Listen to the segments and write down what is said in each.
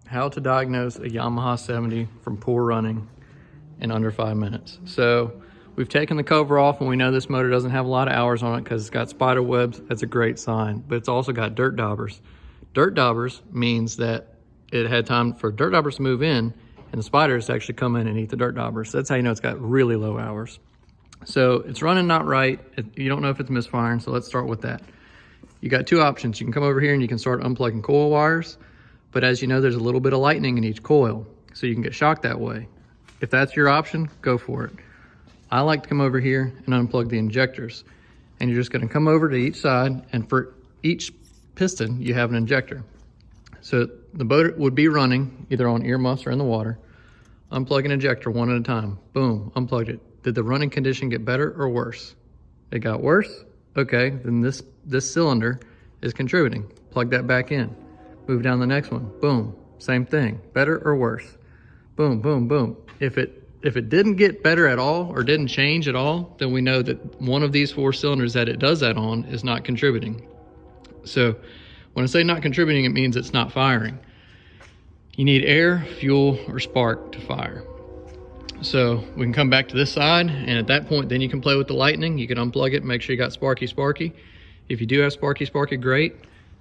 how to diagnose a Yamaha 70 from poor running in under 5 minutes. So we've taken the cover off and we know this motor doesn't have a lot of hours on it because it's got spider webs. That's a great sign, but it's also got dirt daubers. Dirt daubers means that it had time for dirt daubers to move in and the spiders to actually come in and eat the dirt daubers. That's how you know it's got really low hours. So it's running not right. You don't know if it's misfiring, so let's start with that. You got two options. You can come over here and you can start unplugging coil wires, but as you know, there's a little bit of lightning in each coil, so you can get shocked that way. If that's your option, go for it. I like to come over here and unplug the injectors, and you're just going to come over to each side, and for each piston you have an injector. So the boat would be running either on earmuffs or in the water. Unplug an injector one at a time. Boom, unplugged it. Did the running condition get better or worse? It got worse? Okay, then this cylinder is contributing. Plug that back in. Move down the next one. Boom, same thing. Better or worse? Boom, boom, boom. If it didn't get better at all or didn't change at all, then we know that one of these four cylinders that it does that on is not contributing. So when I say not contributing, it means it's not firing. You need air, fuel, or spark to fire. So we can come back to this side, and at that point, then you can play with the lightning. You can unplug it, make sure you got sparky. If you do have sparky, great.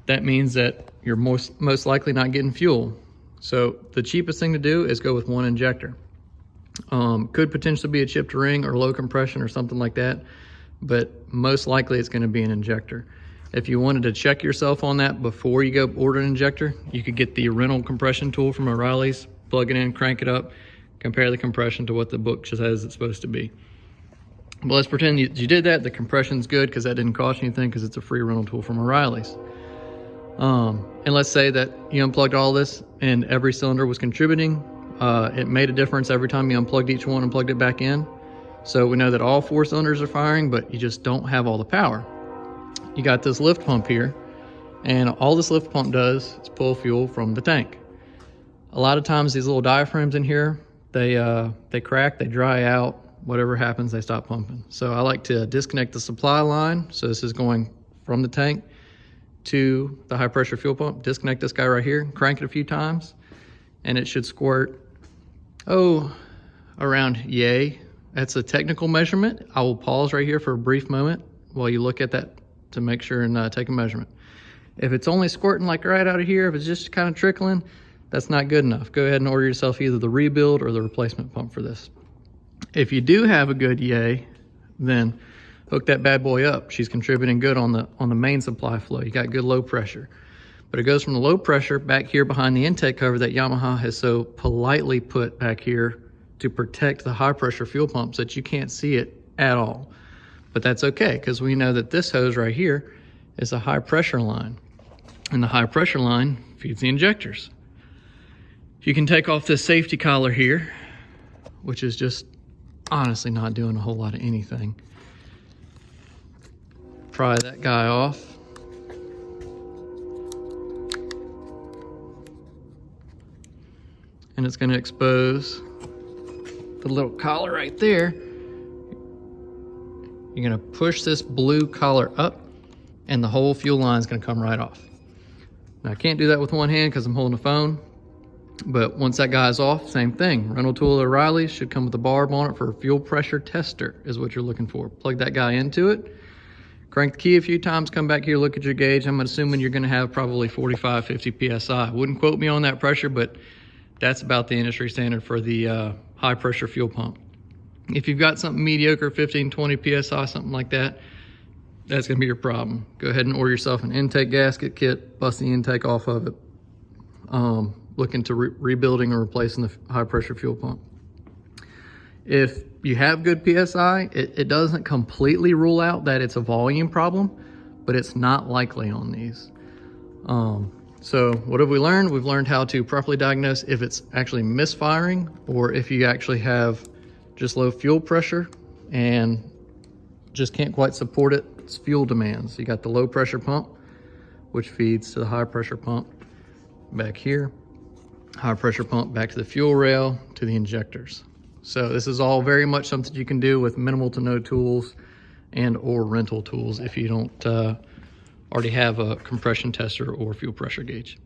That means that you're most likely not getting fuel. So the cheapest thing to do is go with one injector. Could potentially be a chipped ring or low compression or something like that, but most likely it's going to be an injector. If you wanted to check yourself on that before you go order an injector, you could get the rental compression tool from O'Reilly's, plug it in, crank it up, compare the compression to what the book says it's supposed to be. But let's pretend you did that. The compression's good because that didn't cost you anything because it's a free rental tool from O'Reilly's. And let's say that you unplugged all this and every cylinder was contributing. It made a difference every time you unplugged each one and plugged it back in. So we know that all four cylinders are firing, but you just don't have all the power. You got this lift pump here, and all this lift pump does is pull fuel from the tank. A lot of times these little diaphragms in here, they crack, they dry out, whatever happens, they stop pumping. So I like to disconnect the supply line. So this is going from the tank to the high pressure fuel pump. Disconnect this guy right here, crank it a few times, and it should squirt, around yay. That's a technical measurement. I will pause right here for a brief moment while you look at that to make sure and take a measurement. If it's only squirting like right out of here, if it's just kind of trickling, that's not good enough. Go ahead and order yourself either the rebuild or the replacement pump for this. If you do have a good yay, then hook that bad boy up. She's contributing good on the main supply flow. You got good low pressure. But it goes from the low pressure back here behind the intake cover that Yamaha has so politely put back here to protect the high pressure fuel pump so that you can't see it at all. But that's okay, because we know that this hose right here is a high pressure line, and the high pressure line feeds the injectors. You can take off this safety collar here, which is just honestly not doing a whole lot of anything. Pry that guy off. And it's going to expose the little collar right there. You're going to push this blue collar up, and the whole fuel line is going to come right off. Now I can't do that with one hand because I'm holding a phone, but once that guy's off, same thing. Rental tool at O'Reilly's should come with a barb on it for a fuel pressure tester is what you're looking for. Plug that guy into it, crank the key a few times, come back here, look at your gauge. I'm assuming you're going to have probably 45, 50 PSI. Wouldn't quote me on that pressure, but that's about the industry standard for the high pressure fuel pump. If you've got something mediocre, 15, 20 PSI, something like that, that's gonna be your problem. Go ahead and order yourself an intake gasket kit, bust the intake off of it. Look into rebuilding or replacing the high pressure fuel pump. If you have good PSI, it doesn't completely rule out that it's a volume problem, but it's not likely on these. So what have we learned? We've learned how to properly diagnose if it's actually misfiring or if you actually have just low fuel pressure and just can't quite support its fuel demands. You got the low pressure pump, which feeds to the high pressure pump back here, high pressure pump back to the fuel rail to the injectors. So this is all very much something you can do with minimal to no tools and or rental tools if you don't already have a compression tester or fuel pressure gauge.